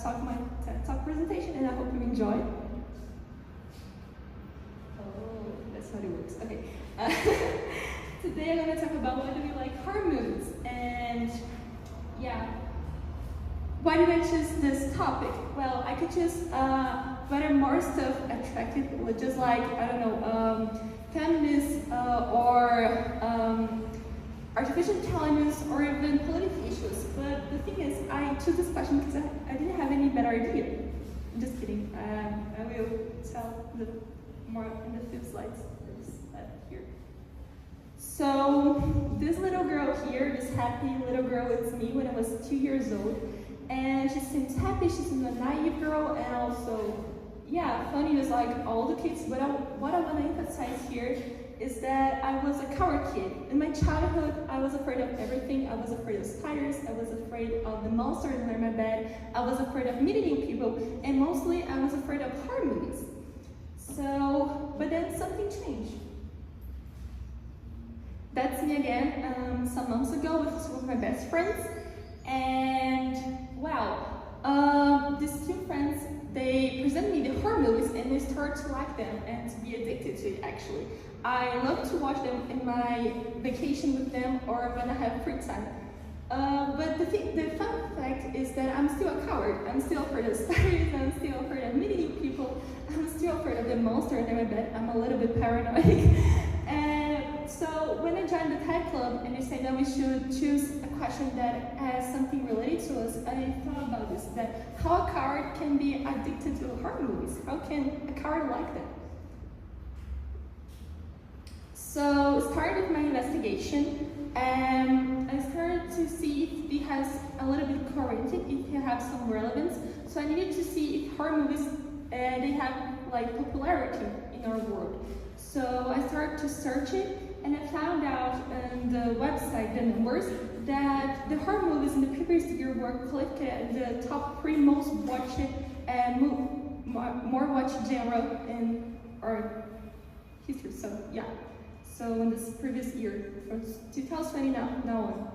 talk my TED Talk presentation, and I hope you enjoy. Oh, that's how it works. Okay. Today I'm going to talk about why do we like horror movies, and yeah, why did I choose this topic? Well, I could choose better more stuff attractive, just like, I don't know, feminist or artificial intelligence or even political issues. But the thing is, I chose this question because I didn't have any better idea. I'm just kidding. I will tell more in the few slides here. So this little girl here, this happy little girl, it's me when I was 2 years old. And she seems happy, she seems a naive girl, and also, yeah, funny as like all the kids. But what I want to emphasize here is that I was a coward kid. In my childhood, I was afraid of everything. I was afraid of spiders, I was afraid of the monsters under my bed, I was afraid of meeting people, and mostly I was afraid of horror movies. So, but then something changed. That's me again, some months ago with two of my best friends. And wow, these two friends, they presented me the horror movies and I started to like them and to be addicted to it actually. I love to watch them in my vacation with them or when I have free time. But the fun fact is that I'm still a coward. I'm still afraid of spiders, I'm still afraid of meeting new people, I'm still afraid of the monster under my bed. I'm a little bit paranoid. And so when I joined the TED Club and they said that we should choose a question that has something related to us, I thought about this, that how a coward can be addicted to horror movies. How can a coward like them? So I started with my investigation, and I started to see if it has a little bit correlated, if it has some relevance. So I needed to see if horror movies, they have like popularity in our world. So I started to search it, and I found out on the website, the numbers, that the horror movies in the previous year were collected at the top 3 most watched and more watched genre in our history. So yeah. So in this previous year, from 2020 now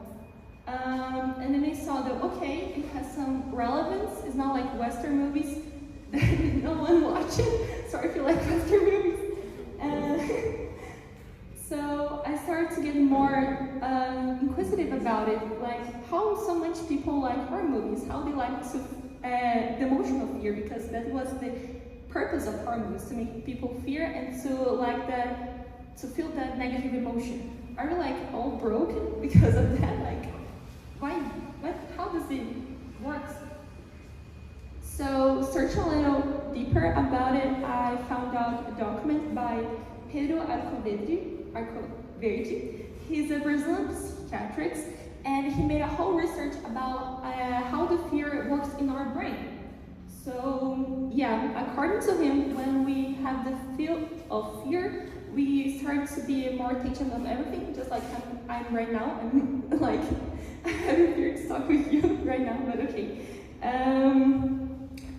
on. And then I saw that, okay, it has some relevance. It's not like Western movies that no one watches. Sorry if you like Western movies. So I started to get more inquisitive about it, like how so much people like horror movies, how they like to, the emotional fear, because that was the purpose of horror movies, to make people fear and to like that, to feel that negative emotion. Are we like all broken because of that? Like, why? What? How does it work? So, searching a little deeper about it, I found out a document by Pedro Arcoverde. He's a Brazilian psychiatrist, and he made a whole research about how the fear works in our brain. So, yeah, according to him, when we have the feel of fear, we start to be more attention of everything, just like I'm right now. I'm like, I have a fear to talk with you right now, but okay.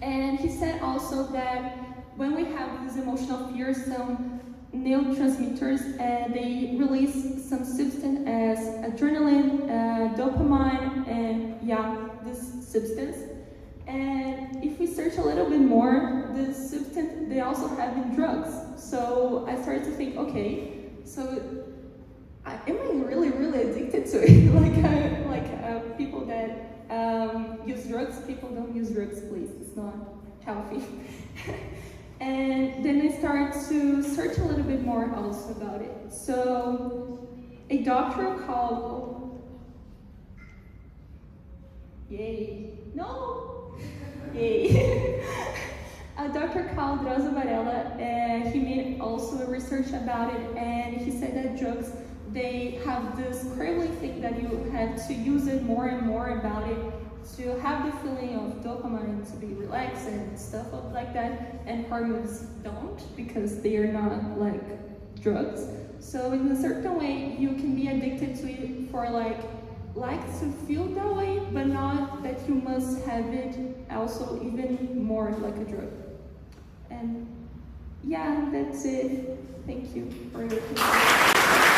And he said also that when we have this emotional fear, some neurotransmitters, they release some substance as adrenaline, dopamine, and yeah, this substance. And if we search a little bit more, this substance, they also have in drugs. So I started to think, okay, so am I really addicted to it? like people that use drugs, people don't use drugs, please. It's not healthy. And then I started to search a little bit more also about it. So a doctor called, yay, no, yay. A doctor called Rosa Varela, he made also a research about it, and he said that drugs, they have this crazy thing that you have to use it more and more about it to have the feeling of dopamine, to be relaxed and stuff like that, and horror movies don't, because they are not like drugs. So in a certain way, you can be addicted to it for like to feel that way, but not that you must have it also even more like a drug. And yeah, that's it. Thank you for your attention.